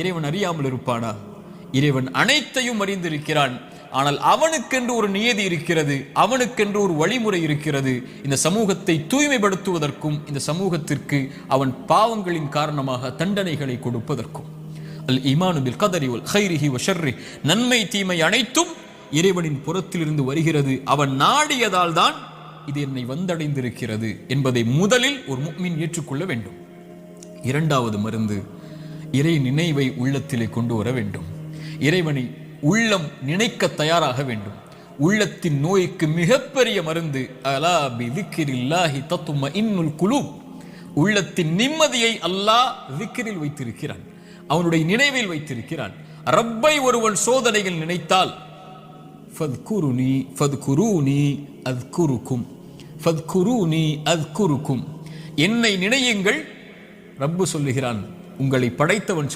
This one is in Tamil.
இறைவன் அறியாமல் இருப்பானா? இறைவன் அனைத்தையும் அறிந்திருக்கிறான். ஆனால் அவனுக்கென்று ஒரு நியதி இருக்கிறது, அவனுக்கென்று ஒரு வழிமுறை இருக்கிறது. இந்த சமூகத்தை தூய்மைப்படுத்துவதற்கும் இந்த சமூகத்திற்கு அவன் பாவங்களின் காரணமாக தண்டனைகளை கொடுப்பதற்கும். அல் ஈமானு பில் கதரி வல் கைரிஹி வ ஷர்ரி, நன்மை தீமை அனைத்தும் இறைவனின் புறத்திலிருந்து வருகிறது. அவன் நாடியதால் தான் இது என்னை வந்தடைந்திருக்கிறது என்பதை முதலில் ஒரு முஃமின் ஏற்றுக்கொள்ள வேண்டும். இரண்டாவது மருந்து, இறை நினைவை உள்ளத்திலே கொண்டு வர வேண்டும். இறைவனை உள்ளம் நினைக்க தயாராக வேண்டும். உள்ளத்தின் நோய்க்கு மிகப்பெரிய மருந்து அலா பி திக்ரில்லாஹி தத்மஇன்னுல் குலூப். உள்ளத்தின் நிம்மதியை அல்லாஹ் திக்ரில் வைத்திருக்கிறான், அவனுடைய நினைவில் வைத்திருக்கிறான். ரப்பை ஒருவன் சோதனையில் நினைத்தால் ஃபத்குருனி ஃபத்குரூனி அத்குருக்கும், ஃபத்குரூனி அத்குருக்கும், என்னை நினையுங்கள். ரப்பு சொல்லுகிறான், உங்களை படைத்தவன்